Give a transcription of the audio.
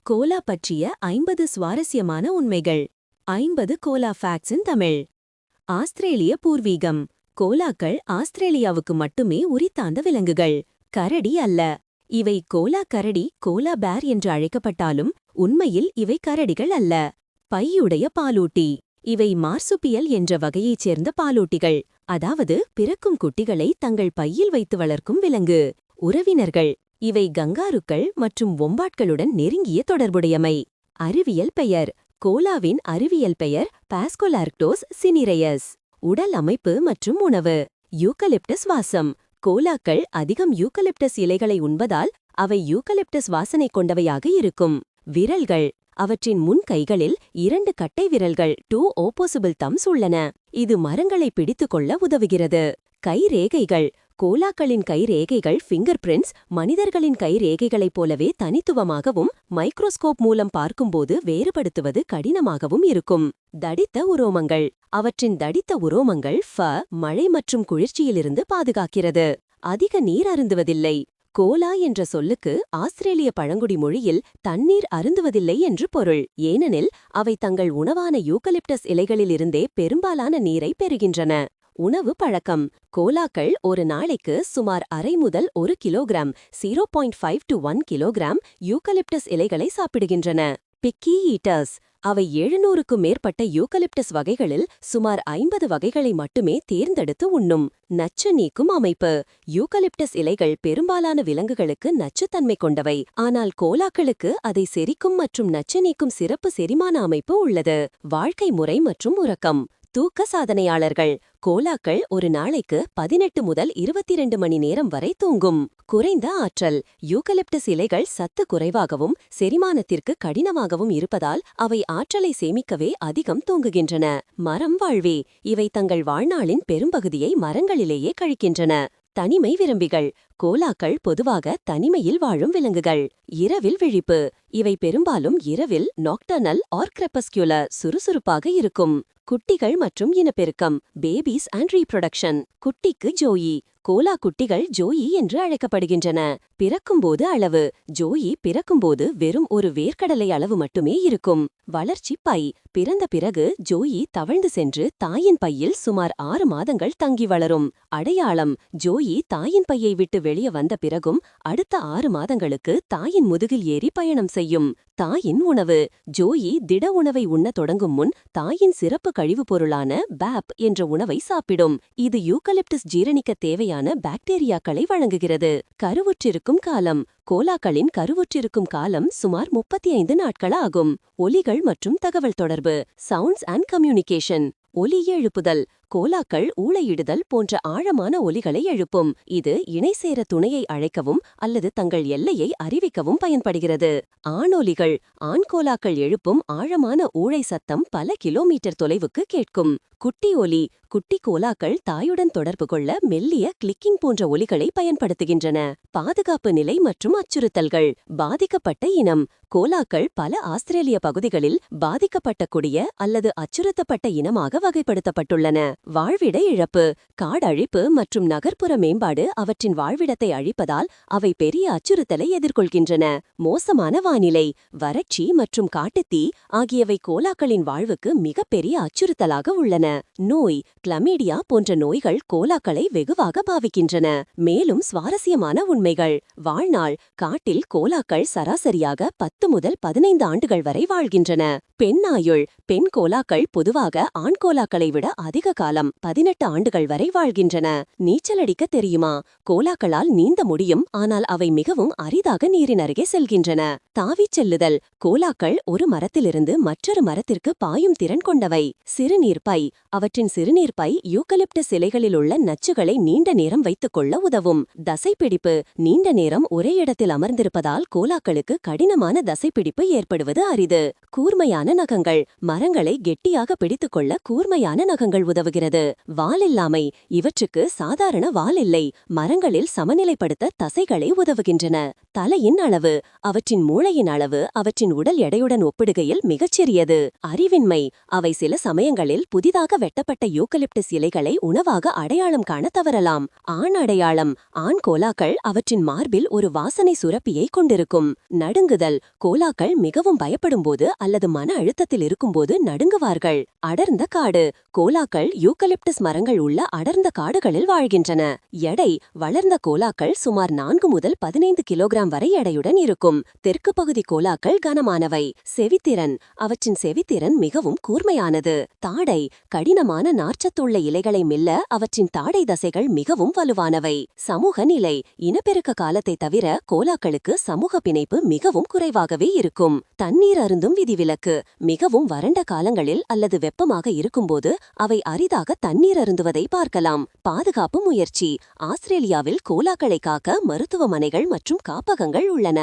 Cola பற்றிய 50 சுவாரஸ்யமான உண்மைகள். 50 கோலா ஃபேக்ட்ஸ் இன் தமிழ். ஆஸ்திரேலிய பூர்வீகம். கோலாக்கள் ஆஸ்திரேலியாவுக்கு மட்டுமே உரித்தாந்த விலங்குகள். கரடி அல்ல. இவை கோலா கரடி, கோலா பேர் என்று அழைக்கப்பட்டாலும் உண்மையில் இவை கரடிகள் அல்ல. பையுடைய பாலூட்டி. இவை மார்சுபியல் என்ற வகையைச் சேர்ந்த பாலூட்டிகள், அதாவது பிறக்கும் குட்டிகளை தங்கள் பையில் வைத்து வளர்க்கும் விலங்கு. உறவினர்கள். இவை கங்காருக்கள் மற்றும் வொம்பாட்களுடன் நெருங்கிய தொடர்புடையமை. அறிவியல் பெயர். கோலாவின் அறிவியல் பெயர் பாஸ்கோலார்க்டோஸ் சினிரையஸ். உடல் அமைப்பு மற்றும் உணவு. யூக்கலிப்டஸ் வாசம். கோலாக்கள் அதிகம் யூக்கலிப்டஸ் இலைகளை உண்பதால் அவை யூக்கலிப்டஸ் வாசனை கொண்டவையாக இருக்கும். விரல்கள். அவற்றின் முன் கைகளில் 2 கட்டை விரல்கள் 2 ஓப்போசிபிள் தம்ஸ் உள்ளன. இது மரங்களை பிடித்துக்கொள்ள உதவுகிறது. கைரேகைகள். கோலாக்களின் கைரேகைகள் ஃபிங்கர் பிரிண்ட்ஸ் மனிதர்களின் கைரேகைகளைப் போலவே தனித்துவமாகவும் மைக்ரோஸ்கோப் மூலம் பார்க்கும்போது வேறுபடுத்துவது கடினமாகவும் இருக்கும். தடித்த உரோமங்கள். அவற்றின் தடித்த உரோமங்கள் மழை மற்றும் குளிர்ச்சியிலிருந்து பாதுகாக்கிறது. அதிக நீர் அருந்துவதில்லை. கோலா என்ற சொல்லுக்கு ஆஸ்திரேலிய பழங்குடி மொழியில் தண்ணீர் அருந்துவதில்லை என்று பொருள். ஏனெனில் அவை தங்கள் உணவான யூக்கலிப்டஸ் இலைகளிலிருந்தே பெரும்பாலான நீரை பெறுகின்றன. உணவு பழக்கம். கோலாக்கள் ஒரு நாளைக்கு சுமார் 1/2 முதல் 1 கிலோகிராம் 0.5 to 1 கிலோகிராம் யூக்கலிப்டஸ் இலைகளை சாப்பிடுகின்றன. Piggy eaters. அவை 700க்கும் மேற்பட்ட யூக்கலிப்டஸ் வகைகளில் சுமார் 50 வகைகளை மட்டுமே தேர்ந்தெடுத்து உண்ணும். நச்சு நீக்கும் அமைப்பு. யூக்கலிப்டஸ் இலைகள் பெரும்பாலான விலங்குகளுக்கு நச்சுத்தன்மை கொண்டவை, ஆனால் கோலாக்களுக்கு அதை செரிக்கும் மற்றும் நச்சு நீக்கும் சிறப்பு செரிமான அமைப்பு உள்ளது. வாழ்க்கை முறை மற்றும் உறக்கம். தூக்க சாதனையாளர்கள். கோலாக்கள் ஒரு நாளைக்கு 18 முதல் 22 மணி நேரம் வரை தூங்கும். குறைந்த ஆற்றல். யூக்கலிப்டஸ் இலைகள் சத்து குறைவாகவும் செரிமானத்திற்கு கடினமாகவும் இருப்பதால் அவை ஆற்றலை சேமிக்கவே அதிகம் தூங்குகின்றன. மரம் வாழ்வே. இவை தங்கள் வாழ்நாளின் பெரும்பகுதியை மரங்களிலேயே கழிக்கின்றன. தனிமை விரும்பிகள். கோலாக்கள் பொதுவாக தனிமையில் வாழும் விலங்குகள். இரவில் விழிப்பு. இவை பெரும்பாலும் இரவில் நாக்டர்னல் ஆர் கிரெப்பஸ்குலர் சுறுசுறுப்பாக இருக்கும். குட்டிகள் மற்றும் இனப்பெருக்கம். Babies and reproduction. குட்டிக்கு ஜோயி. கோலா குட்டிகள் ஜோயி என்று அழைக்கப்படுகின்றன. பிறக்கும்போது அளவு. ஜோயி பிறக்கும்போது வெறும் ஒரு வேர்க்கடலை அளவு மட்டுமே இருக்கும். வளர்ச்சி பை. பிறந்த பிறகு ஜோயி தவழ்ந்து சென்று தாயின் பையில் சுமார் 6 மாதங்கள் தங்கி வளரும். அடையாளம். ஜோயி தாயின் பையை விட்டு வெளியே வந்த பிறகும் அடுத்த 6 மாதங்களுக்கு தாயின் முதுகில் ஏறி பயணம் செய்யும். தாயின் உணவு. ஜோயி திட உணவை உண்ணத் தொடங்கும் முன் தாயின் சிறப்பு கழிவுப் பொருளான பாப் என்ற உணவை சாப்பிடும். இது யூக்கலிப்டஸ் ஜீரணிக்க தேவையான பாக்டீரியாக்களை வழங்குகிறது. கருவுற்றிருக்கும் காலம். கோலாக்களின் கருவுற்றிருக்கும் காலம் சுமார் 35 நாட்கள் ஆகும். ஒலிகள் மற்றும் தகவல் தொடர்பு. Sounds and communication. ஒலி எழுப்புதல். கோலாக்கள் ஊளையிடுதல் போன்ற ஆழமான ஒலிகளை எழுப்பும். இது இணைசேர துணையை அழைக்கவும் அல்லது தங்கள் எல்லையை அறிவிக்கவும் பயன்படுகிறது. ஆணொலிகள். ஆண் கோலாக்கள் எழுப்பும் ஆழமான ஊளை சத்தம் பல கிலோமீட்டர் தொலைவுக்கு கேட்கும். குட்டி ஒலி. குட்டி கோலாக்கள் தாயுடன் தொடர்பு கொள்ள மெல்லிய கிளிக்கிங் போன்ற ஒலிகளை பயன்படுத்துகின்றன. பாதுகாப்பு நிலை மற்றும் அச்சுறுத்தல்கள். பாதிக்கப்பட்ட இனம். கோலாக்கள் பல ஆஸ்திரேலிய பகுதிகளில் பாதிக்கப்பட்ட கொடிய அல்லது அச்சுறுத்தப்பட்ட இனமாக வகைப்படுத்தப்பட்டுள்ளன. வாழ்விட இழப்பு. காடழிப்பு மற்றும் நகர்ப்புற மேம்பாடு அவற்றின் வாழ்விடத்தை அழிப்பதால் அவை பெரிய அச்சுறுத்தலை எதிர்கொள்கின்றன. மோசமான வானிலை. வறட்சி மற்றும் காட்டுத்தீ ஆகியவை கோலாக்களின் வாழ்வுக்கு மிகப்பெரிய அச்சுறுத்தலாக உள்ளன. நோய். கிளமீடியா போன்ற நோய்கள் கோலாக்களை வெகுவாக பாதிக்கின்றன. மேலும் சுவாரஸ்யமான உண்மைகள். வாழ்நாள். காட்டில் கோலாக்கள் சராசரியாக 10 முதல் 15 ஆண்டுகள் வரை வாழ்கின்றன. பெண் ஆயுள். பெண் கோலாக்கள் பொதுவாக ஆண் கோலாக்களை விட அதிக காலம் 18 ஆண்டுகள் வரை வாழ்கின்றன. நீச்சலடிக்க தெரியுமா? கோலாக்களால் நீந்த முடியும், ஆனால் அவை மிகவும் அரிதாக நீரின் அருகே செல்கின்றன. தாவிச் செல்லுதல். கோலாக்கள் ஒரு மரத்திலிருந்து மற்றொரு மரத்திற்கு பாயும் திறன் கொண்டவை. சிறுநீர்ப்பை. அவற்றின் சிறுநீர்ப்பை யூக்கலிப்டஸ் இலைகளில் உள்ள நச்சுகளை நீண்ட நேரம் வைத்துக் கொள்ள உதவும். தசைப்பிடிப்பு. நீண்ட நேரம் ஒரே இடத்தில் அமர்ந்திருப்பதால் கோலாக்களுக்கு கடினமான தசைப்பிடிப்பு ஏற்படுவது அரிது. கூர்மையான நகங்கள். மரங்களை கெட்டியாக பிடித்துக்கொள்ள கூர்மையான நகங்கள் உதவுகிறது. வாலில்லாமை. இவற்றுக்கு சாதாரண வால் இல்லை. மரங்களில் சமநிலைப்படுத்த தசைகளே உதவுகின்றன. தலையின் அளவு. அவற்றின் மூளையின் அளவு அவற்றின் உடல் எடையுடன் ஒப்பிடுகையில் மிகச்சிறியது. அறிவின்மை. அவை சில சமயங்களில் புதிதாக வெட்டப்பட்ட யூக்கலிப்டஸ் யூக்கலிப்டஸ் இலைகளை உணவாக அடையாளம் காண தவறலாம். ஆண் அடையாளம்: ஆண் கோலாக்கள் அவற்றின் மார்பில் ஒரு வாசனை சுரப்பியை கொண்டிருக்கும். நடுங்குதல்: கோலாக்கள் மிகவும் பயப்படும்போது அல்லது மன அழுத்தத்தில் இருக்கும்போது நடுங்குவார்கள். அடர்ந்த காடு: கோலாக்கள் யூக்கலிப்டஸ் மரங்கள் உள்ள அடர்ந்த காடுகளில் வாழ்கின்றன. எடை: வளர்ந்த கோலாக்கள் சுமார் 4 முதல் 15 கிலோகிராம் வரை எடையுடன் இருக்கும். தெற்கு பகுதி கோலாக்கள் கனமானவை. செவித்திறன்: அவற்றின் செவித்திறன் மிகவும் கூர்மையானது. தாடை: கடினமான நார்ச்சத்துள்ள இலைகளை மெல்ல அவற்றின் தாடை தசைகள் மிகவும் வலுவானவை. சமூக நிலை: இனப்பெருக்க காலத்தை தவிர கோலாக்களுக்கு சமூக பிணைப்பு மிகவும் குறைவாகவே இருக்கும். தண்ணீர் அருந்தும் விதிவிலக்கு: மிகவும் வறண்ட காலங்களில் அல்லது வெப்பமாக இருக்கும்போது அவை அரிதாக தண்ணீர் அருந்துவதை பார்க்கலாம். பாதுகாப்பு முயற்சி: ஆஸ்திரேலியாவில் கோலாக்களை காக்க மருத்துவமனைகள் மற்றும் காப்பகங்கள் உள்ளன.